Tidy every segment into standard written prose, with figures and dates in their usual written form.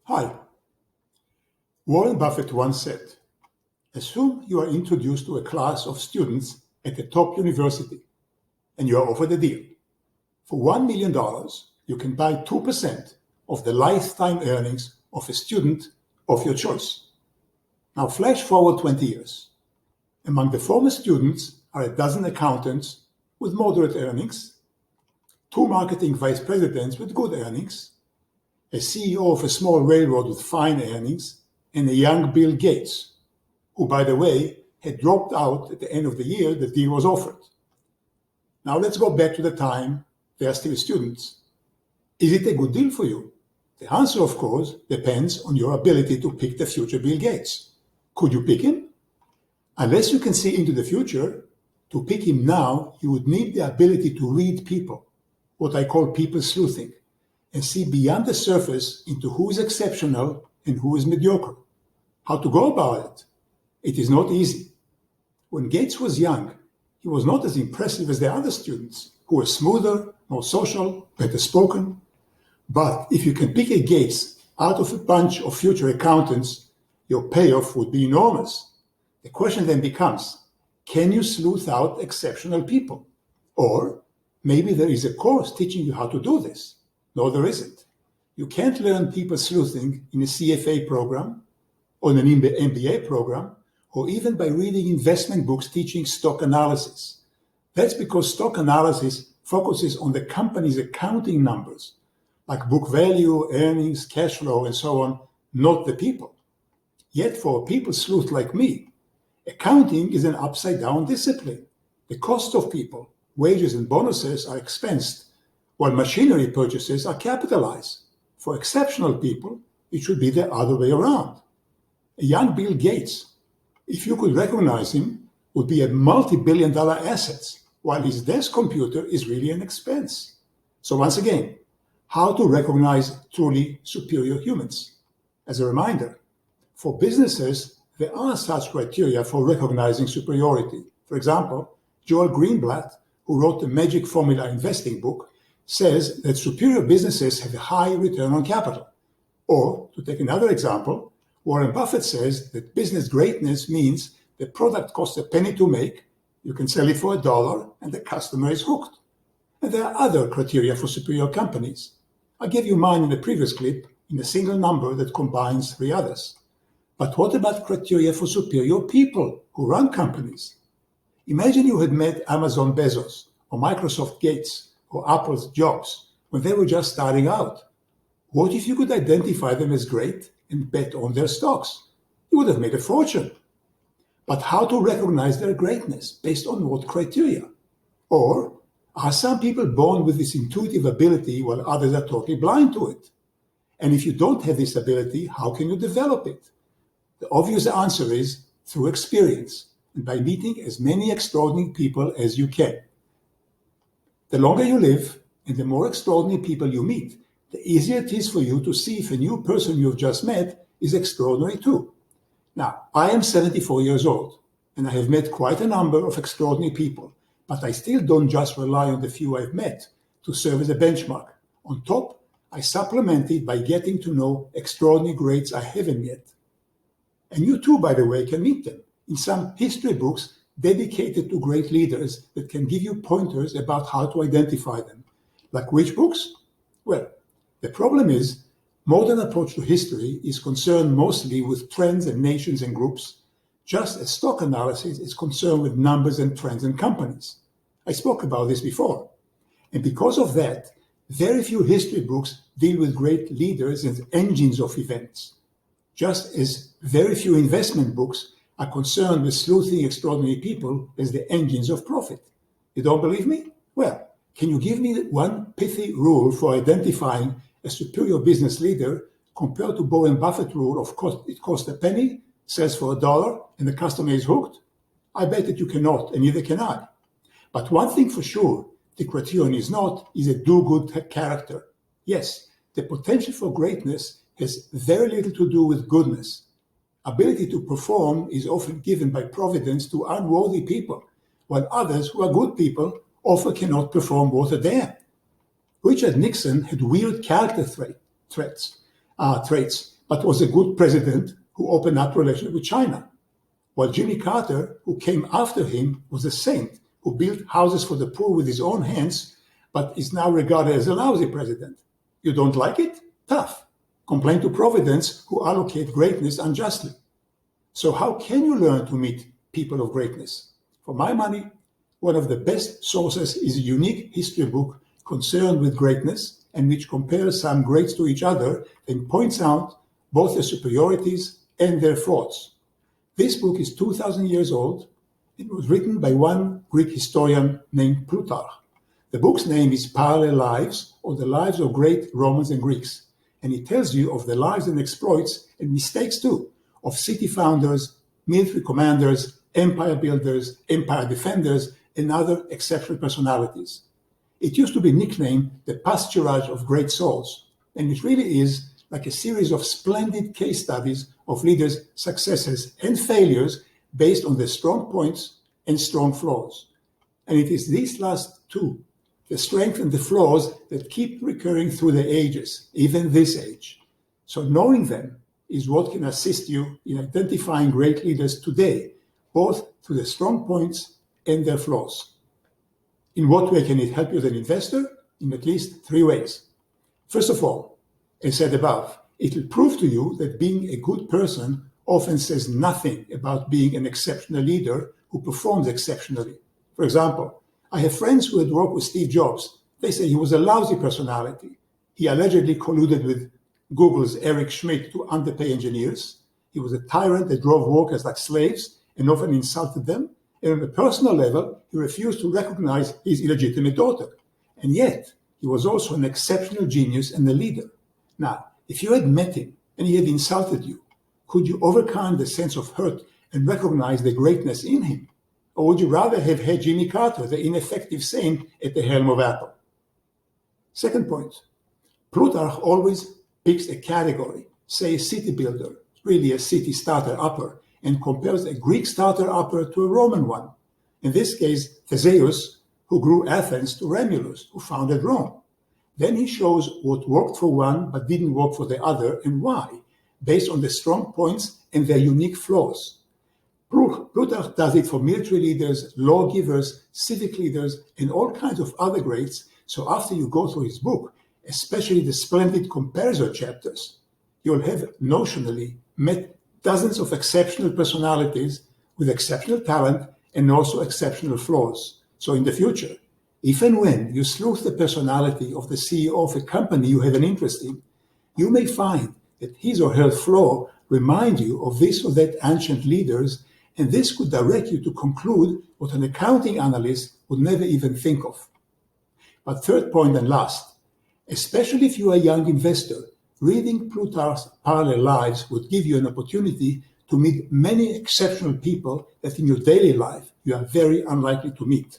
Hi. Warren Buffett once said, assume you are introduced to a class of students at a top university and you are offered a deal. For $1 million, you can buy 2% of the lifetime earnings of a student of your choice. Now flash forward 20 years. Among the former students are a dozen accountants with moderate earnings, 2 marketing vice presidents with good earnings, a CEO of a small railroad with fine earnings, and a young Bill Gates, who, by the way, had dropped out at the end of the year the deal was offered. Now let's go back to the time they are still students. Is it a good deal for you? The answer, of course, depends on your ability to pick the future Bill Gates. Could you pick him? Unless you can see into the future, to pick him now, you would need the ability to read people, what I call people-sleuthing, and see beyond the surface into who is exceptional and who is mediocre. How to go about it? It is not easy. When Gates was young, he was not as impressive as the other students, who were smoother, more social, better spoken. But if you can pick a Gates out of a bunch of future accountants, your payoff would be enormous. The question then becomes, can you sleuth out exceptional people? Or maybe there is a course teaching you how to do this. No, there isn't. You can't learn people sleuthing in a CFA program, on an MBA program, or even by reading investment books teaching stock analysis. That's because stock analysis focuses on the company's accounting numbers, like book value, earnings, cash flow, and so on, not the people. Yet for a people sleuth like me, accounting is an upside-down discipline. The cost of people, wages and bonuses are expensed, while machinery purchases are capitalized. For exceptional people, it should be the other way around. A young Bill Gates, if you could recognize him, would be a multi-billion-dollar asset, while his desk computer is really an expense. So once again, how to recognize truly superior humans? As a reminder, for businesses, there are such criteria for recognizing superiority. For example, Joel Greenblatt, who wrote the Magic Formula investing book, says that superior businesses have a high return on capital. Or, to take another example, Warren Buffett says that business greatness means the product costs a penny to make, you can sell it for $1, and the customer is hooked. And there are other criteria for superior companies. I gave you mine in the previous clip in a single number that combines 3 others. But what about criteria for superior people who run companies? Imagine you had met Amazon Bezos, or Microsoft Gates, or Apple's Jobs when they were just starting out. What if you could identify them as great and bet on their stocks? You would have made a fortune. But how to recognize their greatness? Based on what criteria? Or are some people born with this intuitive ability while others are totally blind to it? And if you don't have this ability, how can you develop it? The obvious answer is through experience and by meeting as many extraordinary people as you can. The longer you live and the more extraordinary people you meet, the easier it is for you to see if a new person you've just met is extraordinary too. Now, I am 74 years old and I have met quite a number of extraordinary people, but I still don't just rely on the few I've met to serve as a benchmark. On top, I supplement it by getting to know extraordinary greats I haven't met. And you too, by the way, can meet them in some history books dedicated to great leaders that can give you pointers about how to identify them. Like which books? Well, the problem is modern approach to history is concerned mostly with trends and nations and groups, just as stock analysis is concerned with numbers and trends and companies. I spoke about this before. And because of that, very few history books deal with great leaders as engines of events, just as very few investment books are concerned with sleuthing extraordinary people as the engines of profit. You don't believe me? Well, can you give me one pithy rule for identifying a superior business leader compared to Warren Buffett rule of it costs a penny, sells for $1, and the customer is hooked? I bet that you cannot, and neither can I. But one thing for sure, the criterion is a do-good character. Yes, the potential for greatness has very little to do with goodness. Ability to perform is often given by providence to unworthy people, while others who are good people often cannot perform worth a damn. Richard Nixon had weird character traits, traits, but was a good president who opened up relations with China. While Jimmy Carter, who came after him, was a saint who built houses for the poor with his own hands, but is now regarded as a lousy president. You don't like it? Tough. Complain to Providence, who allocate greatness unjustly. So how can you learn to meet people of greatness? For my money, one of the best sources is a unique history book concerned with greatness and which compares some greats to each other and points out both their superiorities and their faults. This book is 2,000 years old. It was written by one Greek historian named Plutarch. The book's name is Parallel Lives, or The Lives of Great Romans and Greeks, and it tells you of the lives and exploits and mistakes too of city founders, military commanders, empire builders, empire defenders, and other exceptional personalities. It used to be nicknamed the pasturage of great souls, and it really is like a series of splendid case studies of leaders' successes and failures based on their strong points and strong flaws. And it is these last two, the strength and the flaws, that keep recurring through the ages, even this age. So knowing them is what can assist you in identifying great leaders today, both through their strong points and their flaws. In what way can it help you as an investor? In at least 3 ways. First of all, as said above, it will prove to you that being a good person often says nothing about being an exceptional leader who performs exceptionally. For example, I have friends who had worked with Steve Jobs. They say he was a lousy personality. He allegedly colluded with Google's Eric Schmidt to underpay engineers. He was a tyrant that drove workers like slaves and often insulted them. And on a personal level, he refused to recognize his illegitimate daughter. And yet, he was also an exceptional genius and a leader. Now, if you had met him and he had insulted you, could you overcome the sense of hurt and recognize the greatness in him? Or would you rather have had Jimmy Carter, the ineffective saint, at the helm of Apple? Second point, Plutarch always picks a category, say a city builder, really a city starter-upper, and compares a Greek starter-upper to a Roman one. In this case, Theseus, who grew Athens, to Romulus, who founded Rome. Then he shows what worked for one but didn't work for the other and why, based on the strong points and their unique flaws. Plutarch does it for military leaders, lawgivers, civic leaders, and all kinds of other greats. So after you go through his book, especially the splendid comparison chapters, you'll have notionally met dozens of exceptional personalities with exceptional talent and also exceptional flaws. So in the future, if and when you sleuth the personality of the CEO of a company you have an interest in, you may find that his or her flaw remind you of this or that ancient leaders, and this could direct you to conclude what an accounting analyst would never even think of. But third point and last, especially if you are a young investor, reading Plutarch's Parallel Lives would give you an opportunity to meet many exceptional people that in your daily life you are very unlikely to meet.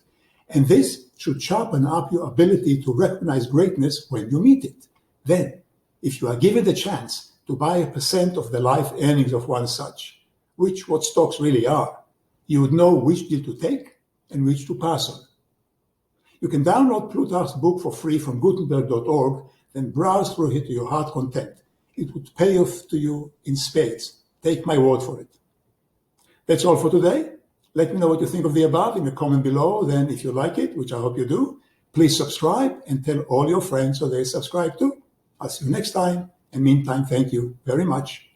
And this should sharpen up your ability to recognize greatness when you meet it. Then, if you are given the chance to buy 1% of the life earnings of one such, which what stocks really are, you would know which deal to take and which to pass on. You can download Plutarch's book for free from Gutenberg.org, then browse through it to your heart content. It would pay off to you in spades. Take my word for it. That's all for today. Let me know what you think of the above in the comment below. Then if you like it, which I hope you do, please subscribe and tell all your friends so they subscribe too. I'll see you next time. And meantime, thank you very much.